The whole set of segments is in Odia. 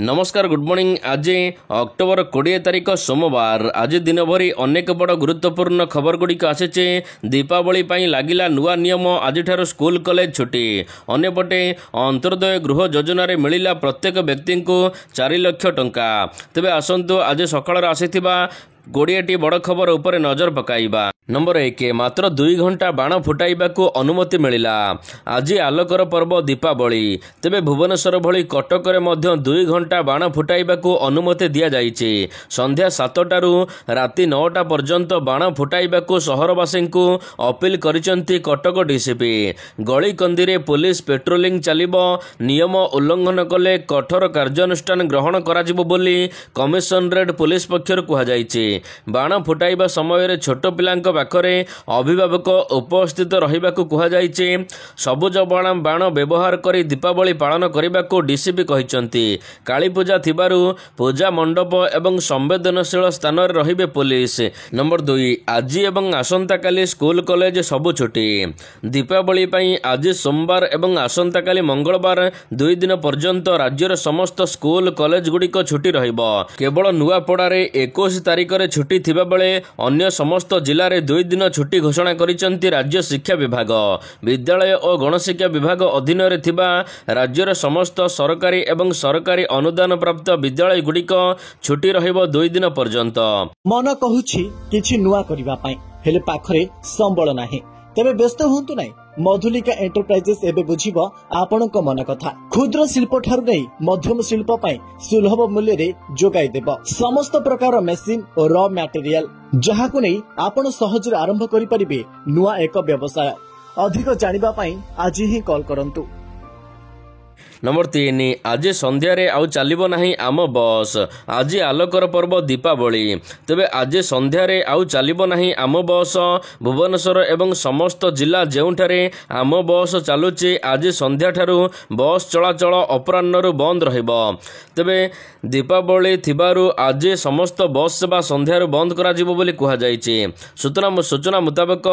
नमस्कार गुड मॉर्निंग। आज अक्टोबर 20 तारिख सोमवार। आज दिन भरी अनेक बड़ गुरुत्वपूर्ण खबर गुड़िक आसीचे। दीपावली लगिला नुआ नियम। आज स्कूल कॉलेज छुट्टी। अन्यपटे अंत्योदय गृह योजन मिला प्रत्येक व्यक्ति को 4 लाख टंका। तेबे आसतु आज सकाळ आसीथिबा 20टी बड़ खबर उपर नजर पकाइबा। नंबर 1 मात्र 2 घंटा बाण फुटाइबा को अनुमति मिला। आज आलोकर पर्व दीपावली। तेबे भुवनेश्वर भली कटक रे मध्य 2 घंटा बाण फुटाइबा को अनुमति दिया जाइछि। संध्या 7टारू राति 9टा पर्यंत बाण फुटाइबा को सहरवासी को अपील करिसंती कटक डीसीपी। गली कंदी पुलिस पेट्रोलिंग चलिबो। नियम उल्लंघन कले कठोर कार्यानुष्ठान ग्रहण कराजिबो बोली कमिशनरेट पुलिस पक्षर कहा जाइछि। बाण फुटाइबा समय छोट पिलांक पाखरे अभिभावक उपस्थित रहिबाकू कहा जाइछि। सबुज बाण व्यवहार करी दीपावली पालन करने डीसीपी कहिसंती। काली पूजा थिबारु पूजा मंडप एवं संवेदनशील स्थान रे रहिबे पुलिस। नंबर 2 आज एवं आसंता काली स्कूल कॉलेज सबु छुट्टी। दीपावली पई आज सोमवार एवं आसंता काली मंगलवार 2 दिन पर्यंत राज्यर समस्त स्कूल कॉलेज गुड़िक छुट्टी रहिबो। केवल नुआपड़ा रे 21 तारिख रे छुट्टी थिबा बेले अन्य समस्त जिल्ला रे 2 दिन छुट्टी घोषणा करिसंती राज्य शिक्षा विभाग। विद्यालय और गणशिक्षा विभाग अधीन रे थिबा राज्यर समस्त सरकारी एवं सरकारी अनुदान प्राप्त विद्यालय गुड़िक छुट्टी रहिबो 2 दिन पर्यंत। मन कहूछि किछि नुआ करिबा पई हेले पाखरे संबळ नाही। तेबे व्यस्त होंतु नाही। मधुलिका एंटरप्राइजेस एबे बुझिबो आपनक मन कथा। क्षुद्र शिल्प ठारू नै मध्यम शिल्प पई सुलभ मूल्य रे जोगाई देबो। समस्त प्रकार मेसिन और रॉ मटेरियल जहाकु नै आपण सहज आरंभ करि परिबे नुआ एक व्यवसाय। अधिक जानिबा पई आज ही कॉल करंतु। नंबर 3 आज संध्या रे आउ चलिबो नाही आम बस। आज आलोकर पर्व दीपावली। तेबे आज संध्या रे आउ चलिबो नाही आम बस। भुवनेश्वर एवं समस्त जिला जेउठारे आम बस चालुचे आज संध्या ठारू बस चलाचल अपराह्न बंद रहिबो। तेबे दीपावली थिबारु आज समस्त बस सेवा संध्यारू बंद करा जिवो बोली कहा जाइछि। सूचना मुताबिक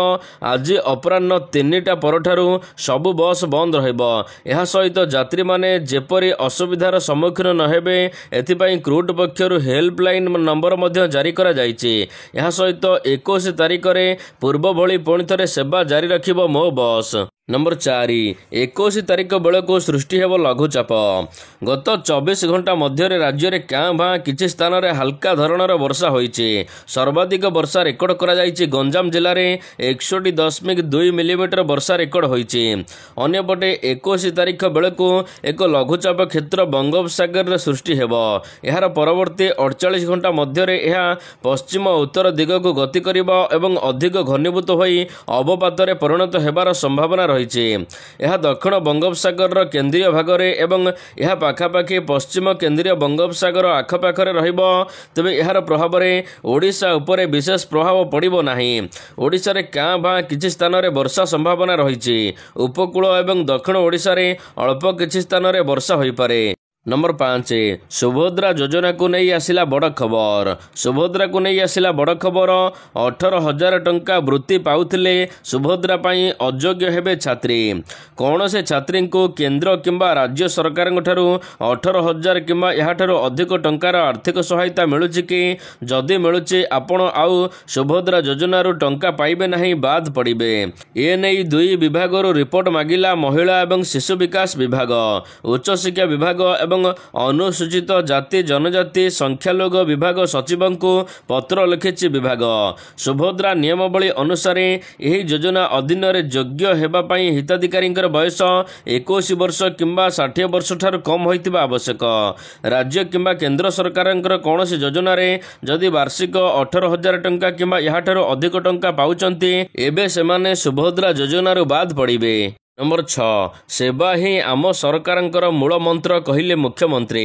आज अपराह्न 3टा परठारू सबु बस बंद रहिबो। एहा सहित यात्री माने जेपरी असुविधार सम्मुखीन न हेबे एथिपाई क्रूट पक्षरु हेल्पलाइन नंबर मध्य जारी करा जाइछि। एहा सहित 21 तारिख रे पूर्व भली पुणी थरे सेवा जारी रखिबो मो बस। नंबर 4 21 तारिख बेलू सृष्टि हेब लघुचाप। गत 24 घंटा मध्य राज्य में क्या भाँ किसी स्थान में हल्का धरणर वर्षा होइछि। सर्वाधिक वर्षा रेकर्ड करा जाइछि गंजाम जिले में 61.2 मिलीमीटर वर्षा रेकर्ड होइछि। अन्यपटे 21 तारिख बेलू एक लघुचाप क्षेत्र बंगोपसागर में सृष्टि हेब। यार परवर्ती 48 घंटा मध्य पश्चिम उत्तर दिग को गति करिबो एवं अधिक घनीभूत होई अवपात परिणत हेबार संभावना रही। यह दक्षिण बंगोपसागर केंद्रीय भाग रे एवं यह पाखापाखि पश्चिम केंद्रीय बंगोपसागर आखपाखरे रहिबो। तेबे यार प्रभाव रे ओडिशा उपरे विशेष प्रभाव पड़िबो नाही। ओडिशा रे क्या भाँ किछि स्थान रे वर्षा संभावना रही। उपकूल एवं दक्षिण ओडिशा रे अल्प किछि स्थान रे वर्षा होई पारे। नंबर 5 सुभद्रा योजना को नहीं आसिला बड़ खबर। सुभद्रा को नहीं आसिला बड़ खबर। 18,000 टंका वृत्ति पाउथिले सुभद्रा पाई अयोग्य हेबे छात्री। कौन से छात्री को केंद्र किंबा राज्य सरकार 18,000 किंबा याठारु अधिक टंकार आर्थिक सहायता मिलुछि कि जदि मिलुछि आपण आउ सुभद्रा योजना टंका पाइबे नहीं बाद पड़िबे। ए नहीं 2 विभाग रिपोर्ट मागिला महिला एवं शिशु विकास विभाग। उच्च शिक्षा विभाग एवं अनुसूचित जाति जनजाति संख्यालघु विभाग सचिव को पत्र लिखिछि विभाग। सुभद्रा नियमावली अनुसार यही योजना अधीन योग्य हेबा पई हिताधिकारी बयस 21 वर्ष किंबा 60 वर्ष ठार कम होइतिबा आवश्यक। राज्य किंबा केंद्र सरकार कौन सी योजना रे जदि वार्षिक 18,000 टंका किंबा याठारु अधिक टंका पाउचंती एबे सेमाने सुभद्रा योजना बाद पड़िबे। नंबर 6 सेवा ही आम सरकार मूल मंत्र कहिले मुख्यमंत्री।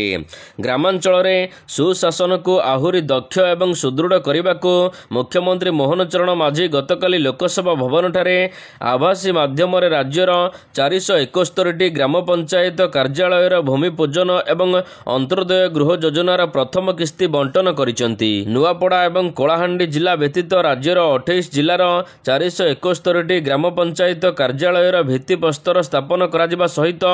ग्रामांचल रे सुशासन को आहुरी दक्ष एवं सुदृढ़ करने को मुख्यमंत्री मोहन चरण माझी गतकाली लोकसभा भवन ठारे आभासी माध्यम राज्यर 471टी ग्राम पंचायत कार्यालय भूमि पूजन एवं अंत्योदय गृह योजनार प्रथम किस्ती बंटन करिसंती। नुआपड़ा एवं कलाहांडी जिला व्यतीत राज्यर 28 जिलार 471टी ग्राम पंचायत कार्यालय भित्ति ଭିତ୍ତିପ୍ରସ୍ତର ସ୍ଥାପନ କରାଯିବା ସହିତ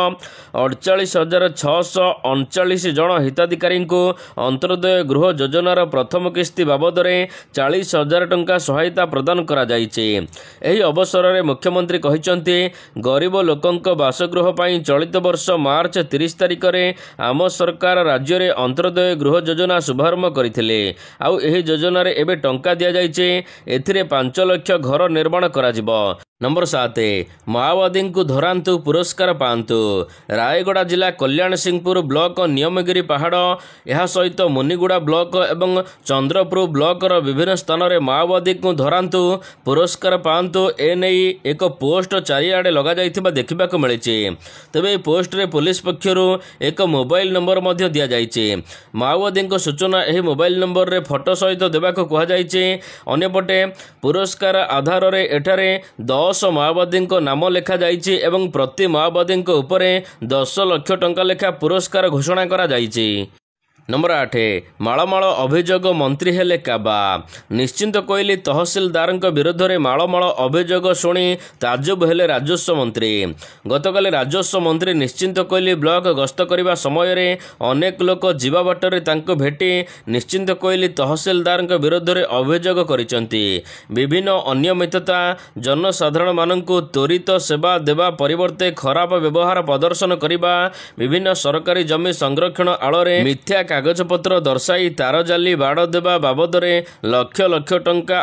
48,639 ଜଣ ହିତାଧିକାରୀଙ୍କୁ ଅନ୍ତର୍ଦ୍ଦୟ ଗୃହ ଯୋଜନାର ପ୍ରଥମ କିସ୍ତି ବାବଦରେ 40,000 ଟଙ୍କା ସହାୟତା ପ୍ରଦାନ କରାଯାଇଛି। ଏହି ଅବସରରେ ମୁଖ୍ୟମନ୍ତ୍ରୀ କହିଛନ୍ତି, ଗରିବ ଲୋକଙ୍କ ବାସଗୃହ ପାଇଁ ଚଳିତ ବର୍ଷ ମାର୍ଚ୍ଚ 30 ତାରିଖରେ ଆମ ସରକାର ରାଜ୍ୟରେ ଅନ୍ତର୍ଦ୍ଦୟ ଗୃହ ଯୋଜନା ଶୁଭାରମ୍ଭ କରିଥିଲେ। ଆଉ ଏହି ଯୋଜନାରେ ଏବେ ଟଙ୍କା ଦିଆଯାଇଛି। ଏଥିରେ 5 ଲକ୍ଷ ଘର ନିର୍ମାଣ କରାଯିବ। ନମ୍ବର 7, ମାଓବାଦୀଙ୍କୁ ଧରାନ୍ତୁ ପୁରସ୍କାର ପାଆନ୍ତୁ। ରାୟଗଡ଼ା ଜିଲ୍ଲା କଲ୍ୟାଣ ସିଂହପୁର ବ୍ଲକ ନିୟମଗିରି ପାହାଡ଼, ଏହା ସହିତ ମୁନିଗୁଡ଼ା ବ୍ଲକ ଏବଂ ଚନ୍ଦ୍ରପୁର ବ୍ଲକର ବିଭିନ୍ନ ସ୍ଥାନରେ ମାଓବାଦୀଙ୍କୁ ଧରାନ୍ତୁ ପୁରସ୍କାର ପାଆନ୍ତୁ ଏନେଇ ଏକ ପୋଷ୍ଟ ଚାରିଆଡ଼େ ଲଗାଯାଇଥିବା ଦେଖିବାକୁ ମିଳିଛି। ତେବେ ଏହି ପୋଷ୍ଟରେ ପୋଲିସ ପକ୍ଷରୁ ଏକ ମୋବାଇଲ ନମ୍ବର ମଧ୍ୟ ଦିଆଯାଇଛି। ମାଓବାଦୀଙ୍କ ସୂଚନା ଏହି ମୋବାଇଲ ନମ୍ବରରେ ଫଟୋ ସହିତ ଦେବାକୁ କୁହାଯାଇଛି। ଅନ୍ୟପଟେ ପୁରସ୍କାର ଆଧାରରେ ଏଠାରେ 10 ମାଓବାଦୀଙ୍କ ନାମ ଲେଖାଯାଇଛି ଏବଂ ପ୍ରତି ମାଓବାଦୀଙ୍କ ଉପରେ 10 ଲକ୍ଷ ଟଙ୍କା ଲେଖା ପୁରସ୍କାର ଘୋଷଣା କରାଯାଇଛି। ନମ୍ବର 8, ମାଳମାଳ ଅଭିଯୋଗ ମନ୍ତ୍ରୀ ହେଲେ କାବା। ନିଶ୍ଚିନ୍ତ କୋଇଲି ତହସିଲଦାରଙ୍କ ବିରୋଧରେ ମାଳମାଳ ଅଭିଯୋଗ ଶୁଣି ତାଜୁବ ହେଲେ ରାଜସ୍ୱ ମନ୍ତ୍ରୀ। ଗତକାଲି ରାଜସ୍ୱ ମନ୍ତ୍ରୀ ନିଶ୍ଚିନ୍ତ କୋଇଲି ବ୍ଲକ ଗସ୍ତ କରିବା ସମୟରେ ଅନେକ ଲୋକ ଯିବା ବାଟରେ ତାଙ୍କୁ ଭେଟି ନିଶ୍ଚିନ୍ତ କୋଇଲି ତହସିଲଦାରଙ୍କ ବିରୋଧରେ ଅଭିଯୋଗ କରିଛନ୍ତି। ବିଭିନ୍ନ ଅନିୟମିତତା, ଜନସାଧାରଣମାନଙ୍କୁ ତ୍ୱରିତ ସେବା ଦେବା ପରିବର୍ତ୍ତେ ଖରାପ ବ୍ୟବହାର ପ୍ରଦର୍ଶନ କରିବା, ବିଭିନ୍ନ ସରକାରୀ ଜମି ସଂରକ୍ଷଣ ଆଳରେ ମିଥ୍ୟା କାଗଜପତ୍ର ଦର୍ଶାଇ ତାର ଜାଲି ବାଡ଼ ଦେବା ବାବଦରେ ଲକ୍ଷ ଲକ୍ଷ ଟଙ୍କା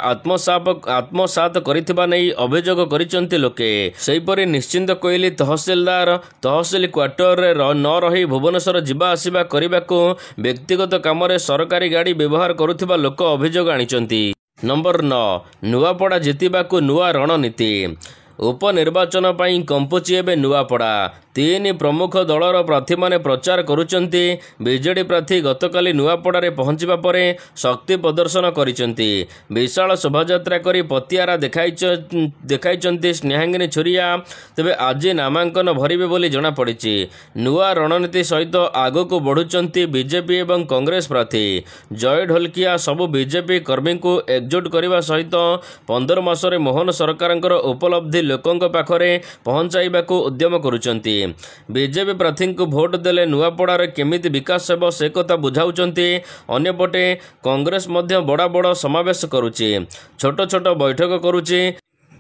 ଆତ୍ମସାତ କରିଥିବା ନେଇ ଅଭିଯୋଗ କରିଛନ୍ତି ଲୋକେ। ସେହିପରି ନିଶ୍ଚିନ୍ତ କୋଇଲି ତହସିଲଦାର ତହସିଲ କ୍ୱାର୍ଟରରେ ନ ରହି ଭୁବନେଶ୍ୱର ଯିବା ଆସିବା କରିବାକୁ ବ୍ୟକ୍ତିଗତ କାମରେ ସରକାରୀ ଗାଡ଼ି ବ୍ୟବହାର କରୁଥିବା ଲୋକ ଅଭିଯୋଗ ଆଣିଛନ୍ତି। ନମ୍ବର 9, ନୂଆପଡ଼ା ଜିତିବାକୁ ନୂଆ ରଣନୀତି। ଉପନିର୍ବାଚନ ପାଇଁ କମ୍ପୁଛି ଏବେ ନୂଆପଡ଼ା। 3 ପ୍ରମୁଖ ଦଳର ପ୍ରାର୍ଥୀମାନେ ପ୍ରଚାର କରୁଛନ୍ତି। ବିଜେଡି ପ୍ରାର୍ଥୀ ଗତକାଲି ନୂଆପଡ଼ାରେ ପହଞ୍ଚିବା ପରେ ଶକ୍ତି ପ୍ରଦର୍ଶନ କରିଛନ୍ତି। ବିଶାଳ ଶୋଭାଯାତ୍ରା କରି ପତିଆରା ଦେଖାଇଛନ୍ତି ସ୍ନେହାଙ୍ଗିନୀ ଛୁରିଆ। ତେବେ ଆଜି ନାମାଙ୍କନ ଭରିବେ ବୋଲି ଜଣାପଡ଼ିଛି। ନୂଆ ରଣନୀତି ସହିତ ଆଗକୁ ବଢ଼ୁଛନ୍ତି ବିଜେପି ଏବଂ କଂଗ୍ରେସ ପ୍ରାର୍ଥୀ। ଜୟ ଢୋଲକିଆ ସବୁ ବିଜେପି କର୍ମୀଙ୍କୁ ଏକଜୁଟ କରିବା ସହିତ 15 ମାସରେ ମୋହନ ସରକାରଙ୍କର ଉପଲବ୍ଧି ଲୋକଙ୍କ ପାଖରେ ପହଞ୍ଚାଇବାକୁ ଉଦ୍ୟମ କରୁଛନ୍ତି। ବିଜେପି ପ୍ରାର୍ଥୀଙ୍କୁ ଭୋଟ ଦେଲେ ନୂଆପଡ଼ାରେ କେମିତି ବିକାଶ ହେବ ସେ କଥା ବୁଝାଉଛନ୍ତି। ଅନ୍ୟପଟେ କଂଗ୍ରେସ ମଧ୍ୟ ବଡ଼ ବଡ଼ ସମାବେଶ କରୁଛି, ଛୋଟ ଛୋଟ ବୈଠକ କରୁଛି।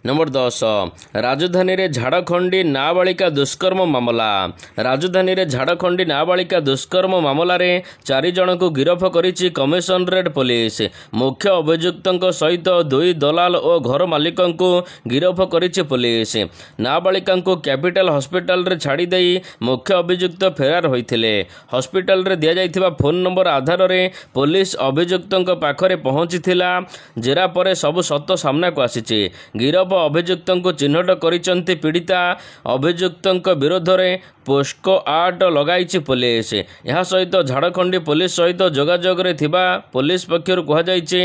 ନମ୍ବର 10, ରାଜଧାନୀରେ ଝାଡ଼ଖଣ୍ଡି ନାବାଳିକା ଦୁଷ୍କର୍ମ ମାମଲା। ରାଜଧାନୀରେ ଝାଡ଼ଖଣ୍ଡି ନାବାଳିକା ଦୁଷ୍କର୍ମ ମାମଲାରେ 4 ଜଣଙ୍କୁ ଗିରଫ କରିଛି କମିଶନରେଟ୍ ପୋଲିସ। ମୁଖ୍ୟ ଅଭିଯୁକ୍ତଙ୍କ ସହିତ 2 ଦଲାଲ ଓ ଘର ମାଲିକଙ୍କୁ ଗିରଫ କରିଛି ପୋଲିସ। ନାବାଳିକାଙ୍କୁ କ୍ୟାପିଟାଲ ହସ୍ପିଟାଲରେ ଛାଡ଼ି ଦେଇ ମୁଖ୍ୟ ଅଭିଯୁକ୍ତ ଫେରାର ହୋଇଥିଲେ। ହସ୍ପିଟାଲରେ ଦିଆଯାଇଥିବା ଫୋନ୍ ନମ୍ବର ଆଧାରରେ ପୋଲିସ ଅଭିଯୁକ୍ତଙ୍କ ପାଖରେ ପହଞ୍ଚିଥିଲା। ଜେରା ପରେ ସବୁ ସତ ସାମ୍ନାକୁ ଆସିଛି। ଗିରଫ ଅଭିଯୁକ୍ତଙ୍କୁ ଚିହ୍ନଟ କରିଛନ୍ତି ପୀଡ଼ିତା। ଅଭିଯୁକ୍ତଙ୍କ ବିରୋଧରେ ପୋସ୍କୋ ଆକ୍ଟ ଲଗାଇଛି ପୋଲିସ। ଏହା ସହିତ ଝାଡ଼ଖଣ୍ଡି ପୋଲିସ ସହିତ ଯୋଗାଯୋଗରେ ଥିବା ପୋଲିସ ପକ୍ଷରୁ କୁହାଯାଇଛି,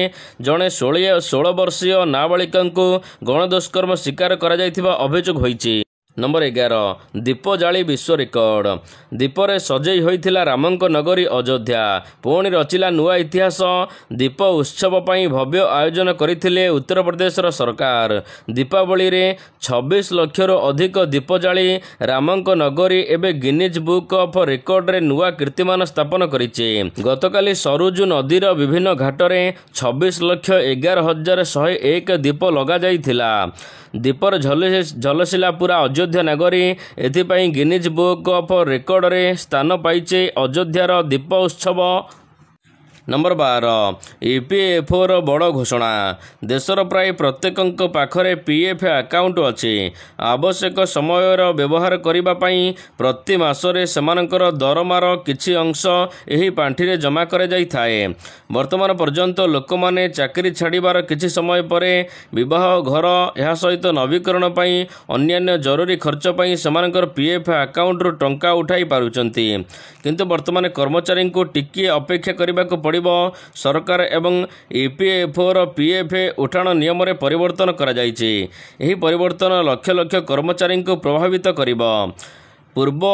ଜଣେ 16 ବର୍ଷୀୟ ନାବାଳିକାଙ୍କୁ ଗଣଦୁଷ୍କର୍ମ ଶିକାର କରାଯାଇଥିବା ଅଭିଯୋଗ ହୋଇଛି। ନମ୍ବର 11, ଦୀପ ଜାଳି ବିଶ୍ୱ ରେକର୍ଡ। ଦୀପରେ ସଜେଇ ହୋଇଥିଲା ରାମଙ୍କ ନଗରୀ ଅଯୋଧ୍ୟା। ପୁଣି ରଚିଲା ନୂଆ ଇତିହାସ। ଦୀପ ଉତ୍ସବ ପାଇଁ ଭବ୍ୟ ଆୟୋଜନ କରିଥିଲେ ଉତ୍ତରପ୍ରଦେଶର ସରକାର। ଦୀପାବଳିରେ 26 ଲକ୍ଷରୁ ଅଧିକ ଦୀପ ଜାଳି ରାମଙ୍କ ନଗରୀ ଏବେ ଗିନିଜ୍ ବୁକ୍ ଅଫ୍ ରେକର୍ଡରେ ନୂଆ କୀର୍ତ୍ତିମାନ ସ୍ଥାପନ କରିଛି। ଗତକାଲି ସରଜୁ ନଦୀର ବିଭିନ୍ନ ଘାଟରେ 26,11,101 ଦୀପ ଲଗାଯାଇଥିଲା। ଦୀପର ଝଲସିଲା ପୁରା ଅଯୋଧ୍ୟା ନଗରୀ। ଏଥିପାଇଁ ଗିନିଜ୍ ବୁକ୍ ଅଫ୍ ରେକର୍ଡରେ ସ୍ଥାନ ପାଇଛି ଅଯୋଧ୍ୟାର ଦୀପ ଉତ୍ସବ। ନମ୍ବର 12, ଇପିଏଫ୍ଓର ବଡ଼ ଘୋଷଣା। ଦେଶର ପ୍ରାୟ ପ୍ରତ୍ୟେକଙ୍କ ପାଖରେ ପିଏଫ୍ ଆକାଉଣ୍ଟ ଅଛି। ଆବଶ୍ୟକ ସମୟର ବ୍ୟବହାର କରିବା ପାଇଁ ପ୍ରତି ମାସରେ ସେମାନଙ୍କର ଦରମାର କିଛି ଅଂଶ ଏହି ପାଣ୍ଠିରେ ଜମା କରାଯାଇଥାଏ। ବର୍ତ୍ତମାନ ପର୍ଯ୍ୟନ୍ତ ଲୋକମାନେ ଚାକିରି ଛାଡ଼ିବାର କିଛି ସମୟ ପରେ ବିବାହ, ଘର, ଏହା ସହିତ ନବୀକରଣ ପାଇଁ ଅନ୍ୟାନ୍ୟ ଜରୁରୀ ଖର୍ଚ୍ଚ ପାଇଁ ସେମାନଙ୍କର ପିଏଫ୍ ଆକାଉଣ୍ଟରୁ ଟଙ୍କା ଉଠାଇ ପାରୁଛନ୍ତି। କିନ୍ତୁ ବର୍ତ୍ତମାନ କର୍ମଚାରୀଙ୍କୁ ଟିକିଏ ଅପେକ୍ଷା କରିବାକୁ ପଡ଼ିବ। ସରକାର ଏବଂ ଇପିଏଫ୍ଓର ପିଏଫ୍ ଉଠାଣ ନିୟମରେ ପରିବର୍ତ୍ତନ କରାଯାଇଛି। ଏହି ପରିବର୍ତ୍ତନ ଲକ୍ଷ ଲକ୍ଷ କର୍ମଚାରୀଙ୍କୁ ପ୍ରଭାବିତ କରିବ। ପୂର୍ବ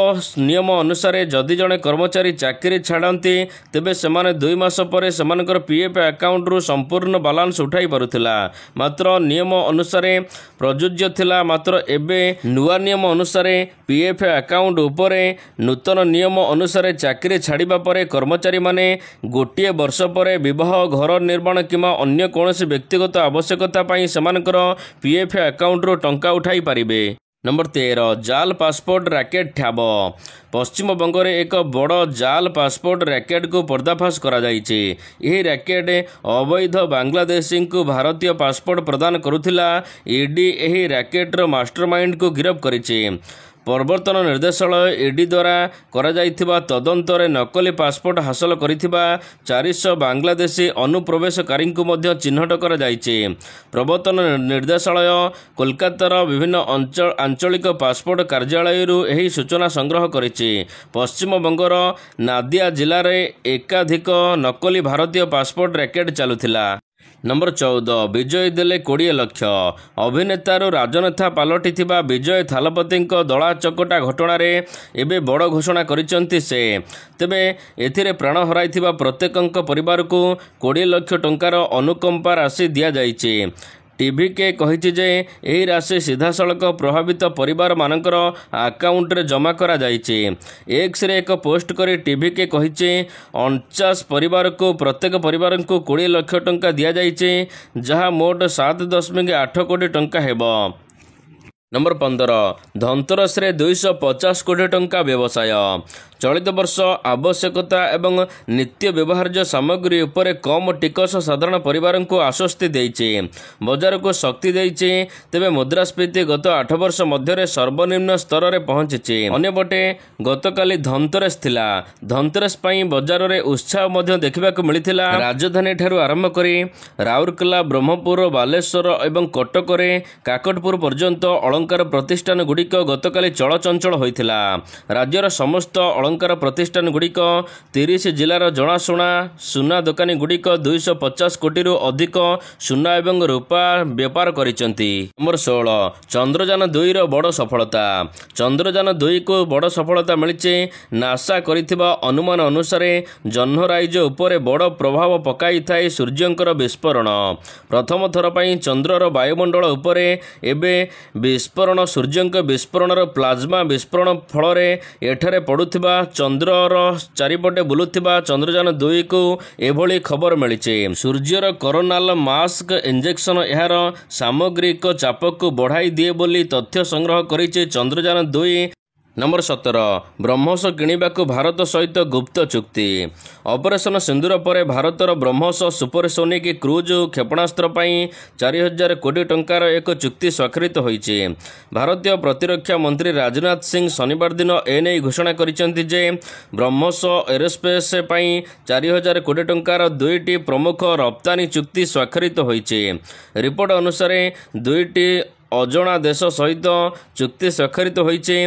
ନିୟମ ଅନୁସାରେ ଯଦି ଜଣେ କର୍ମଚାରୀ ଚାକିରି ଛାଡ଼ନ୍ତି ତେବେ ସେମାନେ 2 ମାସ ପରେ ସେମାନଙ୍କର ପିଏଫ୍ ଆକାଉଣ୍ଟରୁ ସମ୍ପୂର୍ଣ୍ଣ ବାଲାନ୍ସ ଉଠାଇ ପାରୁଥିଲା। ମାତ୍ର ନିୟମ ଅନୁସାରେ ପ୍ରଯୁଜ୍ୟ ଥିଲା। ମାତ୍ର ଏବେ ନୂଆ ନିୟମ ଅନୁସାରେ ପିଏଫ୍ ଆକାଉଣ୍ଟ ଉପରେ ନୂତନ ନିୟମ ଅନୁସାରେ ଚାକିରି ଛାଡ଼ିବା ପରେ କର୍ମଚାରୀମାନେ 1 ବର୍ଷ ପରେ ବିବାହ, ଘର ନିର୍ମାଣ କିମ୍ବା ଅନ୍ୟ କୌଣସି ବ୍ୟକ୍ତିଗତ ଆବଶ୍ୟକତା ପାଇଁ ସେମାନଙ୍କର ପିଏଫ୍ ଆକାଉଣ୍ଟରୁ ଟଙ୍କା ଉଠାଇ ପାରିବେ। ନମ୍ବର 13 ଜାଲ୍ ପାସପୋର୍ଟ ରାକେଟ୍ ଠାବ। ପଶ୍ଚିମବଙ୍ଗରେ ଏକ ବଡ଼ ଜାଲ୍ ପାସପୋର୍ଟ ରାକେଟ୍କୁ ପର୍ଦ୍ଦାଫାଶ କରାଯାଇଛି। ଏହି ରାକେଟ୍ ଅବୈଧ ବାଂଲାଦେଶୀଙ୍କୁ ଭାରତୀୟ ପାସପୋର୍ଟ ପ୍ରଦାନ କରୁଥିଲା। ଇଡି ଏହି ରାକେଟ୍ର ମାଷ୍ଟରମାଇଣ୍ଡକୁ ଗିରଫ କରିଛି। ପ୍ରବର୍ତ୍ତନ ନିର୍ଦ୍ଦେଶାଳୟ ଇଡି ଦ୍ୱାରା କରାଯାଇଥିବା ତଦନ୍ତରେ ନକଲି ପାସପୋର୍ଟ ହାସଲ କରିଥିବା 400 ବାଂଲାଦେଶୀ ଅନୁପ୍ରବେଶକାରୀଙ୍କୁ ମଧ୍ୟ ଚିହ୍ନଟ କରାଯାଇଛି। ପ୍ରବର୍ତ୍ତନ ନିର୍ଦ୍ଦେଶାଳୟ କୋଲକାତାର ବିଭିନ୍ନ ଆଞ୍ଚଳିକ ପାସପୋର୍ଟ କାର୍ଯ୍ୟାଳୟରୁ ଏହି ସୂଚନା ସଂଗ୍ରହ କରିଛି। ପଶ୍ଚିମବଙ୍ଗର ନାଦିଆ ଜିଲ୍ଲାରେ ଏକାଧିକ ନକଲି ଭାରତୀୟ ପାସପୋର୍ଟ ରାକେଟ୍ ଚାଲୁଥିଲା। ନମ୍ବର 14 ବିଜୟ ଦେଲେ 20 ଲକ୍ଷ। ଅଭିନେତାରୁ ରାଜନେତା ପାଲଟିଥିବା ବିଜୟ ଥାଲପତିଙ୍କ ଦଳାଚକଟା ଘଟଣାରେ ଏବେ ବଡ଼ ଘୋଷଣା କରିଛନ୍ତି ସେ। ତେବେ ଏଥିରେ ପ୍ରାଣ ହରାଇଥିବା ପ୍ରତ୍ୟେକଙ୍କ ପରିବାରକୁ 20 ଲକ୍ଷ ଟଙ୍କାର ଅନୁକମ୍ପା ରାଶି ଦିଆଯାଇଛି। ଟିଭିକେ କହିଛି ଯେ ଏହି ରାଶି ସିଧାସଳଖ ପ୍ରଭାବିତ ପରିବାରମାନଙ୍କର ଆକାଉଣ୍ଟରେ ଜମା କରାଯାଇଛି। ଏକ୍ସରେ ଏକ ପୋଷ୍ଟ କରି ଟିଭିକେ କହିଛି 49 ପରିବାରକୁ ପ୍ରତ୍ୟେକ ପରିବାରଙ୍କୁ 20 ଲକ୍ଷ ଟଙ୍କା ଦିଆଯାଇଛି, ଯାହା ମୋଟ 7.8 କୋଟି ଟଙ୍କା ହେବ। ନମ୍ବର 15 ଧନତେରସରେ 250 କୋଟି ଟଙ୍କା ବ୍ୟବସାୟ। ଚଳିତ ବର୍ଷ ଆବଶ୍ୟକତା ଏବଂ ନିତ୍ୟ ବ୍ୟବହାର୍ଯ୍ୟ ସାମଗ୍ରୀ ଉପରେ କମ୍ ଟିକସ ସାଧାରଣ ପରିବାରଙ୍କୁ ଆଶ୍ୱସ୍ତି ଦେଇଛି, ବଜାରକୁ ଶକ୍ତି ଦେଇଛି। ତେବେ ମୁଦ୍ରାସ୍ଫୀତି ଗତ 8 ବର୍ଷ ମଧ୍ୟରେ ସର୍ବନିମ୍ନ ସ୍ତରରେ ପହଞ୍ଚିଛି। ଅନ୍ୟପଟେ ଗତକାଲି ଧନତେରସ ଥିଲା। ଧନତେରସ ପାଇଁ ବଜାରରେ ଉତ୍ସାହ ମଧ୍ୟ ଦେଖିବାକୁ ମିଳିଥିଲା। ରାଜଧାନୀଠାରୁ ଆରମ୍ଭ କରି ରାଉରକେଲା, ବ୍ରହ୍ମପୁର, ବାଲେଶ୍ୱର ଏବଂ କଟକରେ କାକଟପୁର ପର୍ଯ୍ୟନ୍ତ ଅଳଙ୍କାର ପ୍ରତିଷ୍ଠାନଗୁଡ଼ିକ ଗତକାଲି ଚଳଚଞ୍ଚଳ ହୋଇଥିଲା। ରାଜ୍ୟର ସମସ୍ତ ଅଳଙ୍କାର ପ୍ରତିଷ୍ଠାନଗୁଡ଼ିକ 30 ଜିଲ୍ଲାର ଜଣାଶୁଣା ସୁନା ଦୋକାନୀଗୁଡ଼ିକ 250 କୋଟିରୁ ଅଧିକ ସୁନା ଏବଂ ରୂପା ବେପାର କରିଛନ୍ତି। ନମ୍ବର 16 ଚନ୍ଦ୍ରଯାନ 2ର ବଡ଼ ସଫଳତା। ଚନ୍ଦ୍ରଯାନ 2କୁ ବଡ଼ ସଫଳତା ମିଳିଛି। ନାସା କରିଥିବା ଅନୁମାନ ଅନୁସାରେ ଜହ୍ନରାଇଜ ଉପରେ ବଡ଼ ପ୍ରଭାବ ପକାଇଥାଏ ସୂର୍ଯ୍ୟଙ୍କର ବିସ୍ଫୋରଣ। ପ୍ରଥମ ଥର ପାଇଁ ଚନ୍ଦ୍ରର ବାୟୁମଣ୍ଡଳ ଉପରେ ଏବେ ବିସ୍ଫୋରଣ ସୂର୍ଯ୍ୟଙ୍କ ବିସ୍ଫୋରଣର ପ୍ଲାଜମା ବିସ୍ଫୋରଣ ଫଳରେ ଏଠାରେ ପଡ଼ୁଥିବା ଚନ୍ଦ୍ରର ଚାରିପଟେ ବୁଲୁଥିବା ଚନ୍ଦ୍ରଯାନ 2କୁ ଏଭଳି ଖବର ମିଳିଛି। ସୂର୍ଯ୍ୟର କରୋନାଲ ମାସ୍କ ଇଞ୍ଜେକ୍ସନ ଏହାର ସାମଗ୍ରିକ ଚାପକୁ ବଢ଼ାଇ ଦିଏ ବୋଲି ତଥ୍ୟ ସଂଗ୍ରହ କରିଛି ଚନ୍ଦ୍ରଯାନ 2। ନମ୍ବର 17 ବ୍ରହ୍ମୋସ କିଣିବାକୁ ଭାରତ ସହିତ ଗୁପ୍ତ ଚୁକ୍ତି। ଅପରେସନ ସିନ୍ଦୁର ପରେ ଭାରତର ବ୍ରହ୍ମୋସ ସୁପରସୋନିକ୍ କ୍ରୁଜ୍ କ୍ଷେପଣାସ୍ତ୍ର ପାଇଁ 4000 କୋଟି ଟଙ୍କାର ଏକ ଚୁକ୍ତି ସ୍ୱାକ୍ଷରିତ ହୋଇଛି। ଭାରତୀୟ ପ୍ରତିରକ୍ଷା ମନ୍ତ୍ରୀ ରାଜନାଥ ସିଂ ଶନିବାର ଦିନ ଏନେଇ ଘୋଷଣା କରିଛନ୍ତି ଯେ ବ୍ରହ୍ମୋସ ଏରୋସ୍ପେସ୍ ପାଇଁ 4000 କୋଟି ଟଙ୍କାର 2ଟି ପ୍ରମୁଖ ରପ୍ତାନି ଚୁକ୍ତି ସ୍ୱାକ୍ଷରିତ ହୋଇଛି। ରିପୋର୍ଟ ଅନୁସାରେ 2ଟି ଅଜଣା ଦେଶ ସହିତ ଚୁକ୍ତି ସ୍ୱାକ୍ଷରିତ ହୋଇଛି।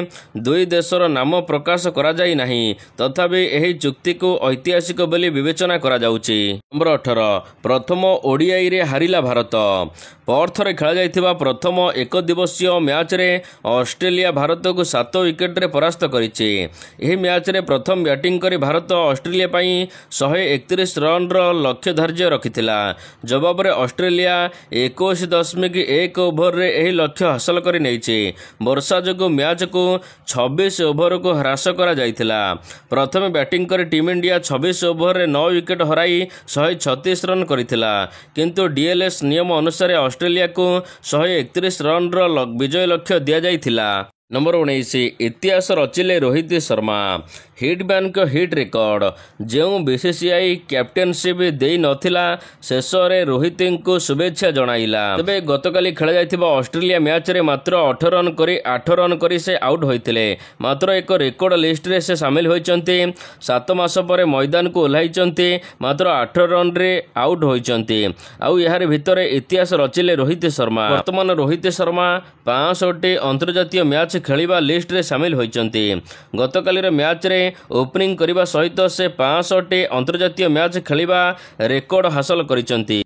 2 ଦେଶର ନାମ ପ୍ରକାଶ କରାଯାଇ ନାହିଁ, ତଥାପି ଏହି ଚୁକ୍ତିକୁ ଐତିହାସିକ ବୋଲି ବିବେଚନା କରାଯାଉଛି। ନମ୍ବର 18 ପ୍ରଥମ ଓଡିଆଇରେ ହାରିଲା ଭାରତ। ପର୍ଥରେ ଖେଳାଯାଇଥିବା ପ୍ରଥମ ଏକଦିବସୀୟ ମ୍ୟାଚ୍ରେ ଅଷ୍ଟ୍ରେଲିଆ ଭାରତକୁ 7 ୱିକେଟରେ ପରାସ୍ତ କରିଛି। ଏହି ମ୍ୟାଚ୍ରେ ପ୍ରଥମ ବ୍ୟାଟିଂ କରି ଭାରତ ଅଷ୍ଟ୍ରେଲିଆ ପାଇଁ 131 ରନ୍ର ଲକ୍ଷ୍ୟ ଧାର୍ଯ୍ୟ ରଖିଥିଲା। ଜବାବରେ ଅଷ୍ଟ୍ରେଲିଆ 21.1 ଓଭରରେ ଏହି ଲକ୍ଷ୍ୟ ହାସଲ କରି ନେଇଛି। ବର୍ଷା ଯୋଗୁଁ ମ୍ୟାଚ୍କୁ 26 ଓଭରକୁ ହ୍ରାସ କରାଯାଇଥିଲା। ପ୍ରଥମେ ବ୍ୟାଟିଂ କରି ଟିମ୍ ଇଣ୍ଡିଆ 26 ଓଭରରେ 9 ୱିକେଟ୍ ହରାଇ 136 ରନ୍ କରିଥିଲା, କିନ୍ତୁ ଡିଏଲ୍ଏସ୍ ନିୟମ ଅନୁସାରେ ଅଷ୍ଟ୍ରେଲିଆକୁ 131 ରନ୍ର ବିଜୟ ଲକ୍ଷ୍ୟ ଦିଆଯାଇଥିଲା। ନମ୍ବର 19 ଇତିହାସ ରଚିଲେ ରୋହିତ ଶର୍ମା। ହିଟମ୍ୟାନ୍ଙ୍କ ହିଟ୍ ରେକର୍ଡ। ଯେଉଁ ବିସିସିଆଇ କ୍ୟାପ୍ଟେନସିପ୍ ଦେଇନଥିଲା, ଶେଷରେ ରୋହିତଙ୍କୁ ଶୁଭେଚ୍ଛା ଜଣାଇଲା। ତେବେ ଗତକାଲି ଖେଳାଯାଇଥିବା ଅଷ୍ଟ୍ରେଲିଆ ମ୍ୟାଚ୍ରେ ମାତ୍ର 8 ରନ୍ କରି ସେ ଆଉଟ୍ ହୋଇଥିଲେ। ମାତ୍ର ଏକ ରେକର୍ଡ ଲିଷ୍ଟରେ ସେ ସାମିଲ ହୋଇଛନ୍ତି। 7 ମାସ ପରେ ମଇଦାନକୁ ଓହ୍ଲାଇଛନ୍ତି, ମାତ୍ର 8 ରନ୍ରେ ଆଉଟ୍ ହୋଇଛନ୍ତି। ଆଉ ଏହାରି ଭିତରେ ଇତିହାସ ରଚିଲେ ରୋହିତ ଶର୍ମା। ବର୍ତ୍ତମାନ ରୋହିତ ଶର୍ମା 65ଟି ଅନ୍ତର୍ଜାତୀୟ ମ୍ୟାଚ୍ ଖେଳିବା ଲିଷ୍ଟରେ ସାମିଲ ହୋଇଛନ୍ତି। ଗତକାଲିର ମ୍ୟାଚ୍ରେ ଓପନିଂ କରିବା ସହିତ ସେ 65ଟି ଅନ୍ତର୍ଜାତୀୟ ମ୍ୟାଚ୍ ଖେଳିବା ରେକର୍ଡ ହାସଲ କରିଛନ୍ତି।